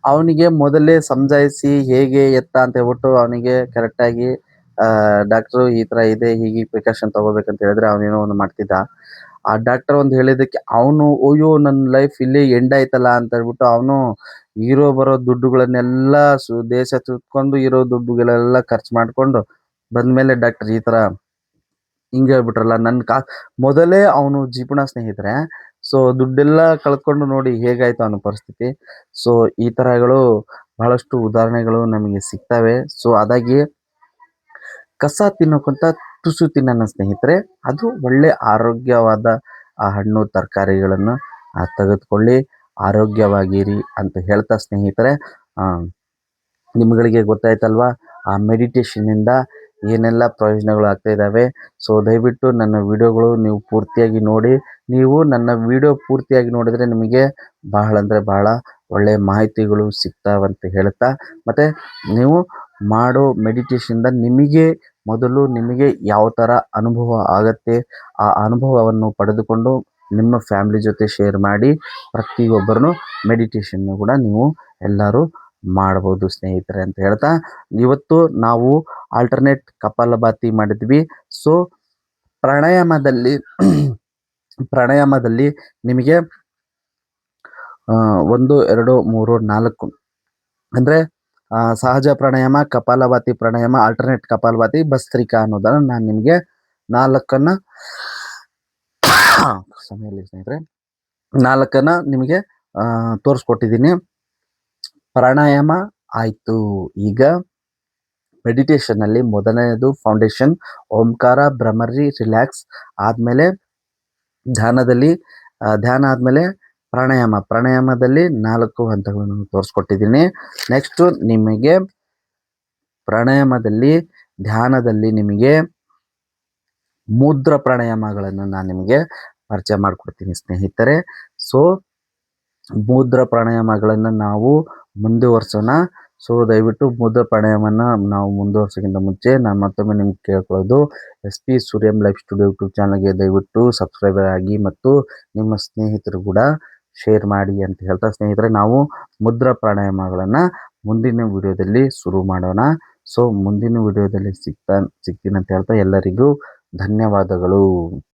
ಅವನಿಗೆ ಮೊದಲೇ ಸಮಜಾಯಿಸಿ ಹೇಗೆ ಎತ್ತ ಅಂತ ಹೇಳ್ಬಿಟ್ಟು ಅವನಿಗೆ ಕರೆಕ್ಟಾಗಿ ಡಾಕ್ಟ್ರು ಈ ಥರ ಇದೆ, ಹೀಗೆ ಪ್ರಿಕಾಷನ್ ತೊಗೋಬೇಕಂತ ಹೇಳಿದ್ರೆ ಅವನೇನೋ ಒಂದು ಮಾಡ್ತಿದ್ದ. ಆ ಡಾಕ್ಟರ್ ಒಂದು ಹೇಳಿದ್ದಕ್ಕೆ ಅವನು ಅಯ್ಯೋ ನನ್ನ ಲೈಫ್ ಇಲ್ಲೇ ಎಂಡ್ ಆಯ್ತಲ್ಲ ಅಂತ ಹೇಳ್ಬಿಟ್ಟು ಅವನು ಇರೋ ಬರೋ ದುಡ್ಡುಗಳನ್ನೆಲ್ಲ ದೇಶ ಸುತ್ಕೊಂಡು ಇರೋ ದುಡ್ಡುಗಳೆಲ್ಲ ಖರ್ಚು ಮಾಡಿಕೊಂಡು ಬಂದಮೇಲೆ ಡಾಕ್ಟರ್ ಈ ಥರ ಹಿಂಗೆ ಹೇಳ್ಬಿಟ್ರಲ್ಲ ನನ್ನ ಮೊದಲೇ ಅವನು ಜಿಪುಣ ಸ್ನೇಹಿತರೆ. ಸೊ ದುಡ್ಡೆಲ್ಲ ಕಳ್ಕೊಂಡು ನೋಡಿ ಹೇಗಾಯ್ತು ಅವನ ಪರಿಸ್ಥಿತಿ. ಸೊ ಈ ಥರಗಳು ಬಹಳಷ್ಟು ಉದಾಹರಣೆಗಳು ನಮಗೆ ಸಿಗ್ತವೆ. ಸೊ ಅದಾಗಿ ಕಸ ತಿನ್ನೋಕ್ಕಿಂತ ತುಸು ತಿನ್ನೋಣ ಸ್ನೇಹಿತರೆ, ಅದು ಒಳ್ಳೆ ಆರೋಗ್ಯವಾದ ಹಣ್ಣು ತರಕಾರಿಗಳನ್ನು ತೆಗೆದುಕೊಳ್ಳಿ, ಆರೋಗ್ಯವಾಗಿರಿ ಅಂತ ಹೇಳ್ತಾ ಸ್ನೇಹಿತರೆ, ನಿಮ್ಗಳಿಗೆ ಗೊತ್ತಾಯ್ತಲ್ವಾ, ಆ ಮೆಡಿಟೇಷನ್ನಿಂದ ಏನೆಲ್ಲ ಪ್ರಯೋಜನಗಳು ಆಗ್ತಾ ಇದ್ದಾವೆ. ಸೊ ದಯವಿಟ್ಟು ನನ್ನ ವಿಡಿಯೋಗಳು ನೀವು ಪೂರ್ತಿಯಾಗಿ ನೋಡಿ. ನೀವು ನನ್ನ ವಿಡಿಯೋ ಪೂರ್ತಿಯಾಗಿ ನೋಡಿದರೆ ನಿಮಗೆ ಬಹಳ ಅಂದರೆ ಬಹಳ ಒಳ್ಳೆಯ ಮಾಹಿತಿಗಳು ಸಿಗ್ತಾವಂತ ಹೇಳ್ತಾ, ಮತ್ತು ನೀವು ಮಾಡೋ ಮೆಡಿಟೇಷನ್ದ ನಿಮಗೆ ಯಾವ ಥರ ಅನುಭವ ಆಗತ್ತೆ, ಆ ಅನುಭವವನ್ನು ಪಡೆದುಕೊಂಡು ನಿಮ್ಮ ಫ್ಯಾಮಿಲಿ ಜೊತೆ ಶೇರ್ ಮಾಡಿ. ಪ್ರತಿಯೊಬ್ಬರೂ ಮೆಡಿಟೇಷನ್ನು ಕೂಡ ನೀವು ಎಲ್ಲರೂ ಮಾಡ್ಬೋದು ಸ್ನೇಹಿತರೆ ಅಂತ ಹೇಳ್ತಾ, ಇವತ್ತು ನಾವು ಆಲ್ಟರ್ನೇಟ್ ಕಪಾಲಭಾತಿ ಮಾಡಿದ್ವಿ. ಸೊ ಪ್ರಾಣಾಯಾಮದಲ್ಲಿ ನಿಮಗೆ 1 2 3 4 ಅಂದರೆ ಸಹಜ ಪ್ರಾಣಾಯಾಮ, ಕಪಾಲಭಾತಿ ಪ್ರಾಣಾಯಾಮ, ಆಲ್ಟರ್ನೇಟ್ ಕಪಾಲಭಾತಿ, ಭಸ್ತ್ರಿಕಾ ಅನ್ನೋದನ್ನು ನಾನು ನಿಮಗೆ 4 ಸಮಯದಲ್ಲಿ ಸ್ನೇಹಿತರೆ 4 ನಿಮಗೆ ತೋರಿಸ್ಕೊಟ್ಟಿದ್ದೀನಿ. ಪ್ರಾಣಾಯಾಮ ಆಯಿತು. ಈಗ ಮೆಡಿಟೇಷನ್ನಲ್ಲಿ ಮೊದಲನೇದು ಫೌಂಡೇಶನ್ ಓಂಕಾರ, ಭ್ರಮರಿ, ರಿಲ್ಯಾಕ್ಸ್ ಆದಮೇಲೆ ಧ್ಯಾನ ಆದಮೇಲೆ ಪ್ರಾಣಾಯಾಮದಲ್ಲಿ 4 ಹಂತಗಳನ್ನು ತೋರಿಸ್ಕೊಟ್ಟಿದ್ದೀನಿ. ನೆಕ್ಸ್ಟು ನಿಮಗೆ ಪ್ರಾಣಾಯಾಮದಲ್ಲಿ, ಧ್ಯಾನದಲ್ಲಿ ನಿಮಗೆ ಮುದ್ರ ಪ್ರಾಣಾಯಾಮಗಳನ್ನು ನಾನು ನಿಮಗೆ ಪರಿಚಯ ಮಾಡಿಕೊಡ್ತೀನಿ ಸ್ನೇಹಿತರೆ. ಸೊ ಮುದ್ರ ಪ್ರಾಣಾಯಾಮಗಳನ್ನು ನಾವು ಮುಂದುವರ್ಸೋಣ. ಸೊ ದಯವಿಟ್ಟು ಮುದ್ರ ಪ್ರಾಣಾಯಾಮನ ನಾವು ಮುಂದುವರ್ಸೋಕ್ಕಿಂತ ಮುಂಚೆ ನಾನು ಮತ್ತೊಮ್ಮೆ ನಿಮ್ಗೆ ಕೇಳ್ಕೊಳ್ಳೋದು, SP ಸೂರ್ಯಂ ಲೈಫ್ ಸ್ಟುಡಿಯೋ ಯೂಟ್ಯೂಬ್ ಚಾನಲ್ಗೆ ದಯವಿಟ್ಟು ಸಬ್ಸ್ಕ್ರೈಬರ್ ಆಗಿ ಮತ್ತು ನಿಮ್ಮ ಸ್ನೇಹಿತರು ಕೂಡ ಶೇರ್ ಮಾಡಿ ಅಂತ ಹೇಳ್ತಾ, ಸ್ನೇಹಿತರೆ ನಾವು ಮುದ್ರಾ ಪ್ರಾಣಾಯಾಮಗಳನ್ನು ಮುಂದಿನ ವಿಡಿಯೋದಲ್ಲಿ ಶುರು ಮಾಡೋಣ. ಸೊ ಮುಂದಿನ ವಿಡಿಯೋದಲ್ಲಿ ಸಿಗ್ತೀನಿ ಅಂತ ಹೇಳ್ತಾ ಎಲ್ಲರಿಗೂ ಧನ್ಯವಾದಗಳು.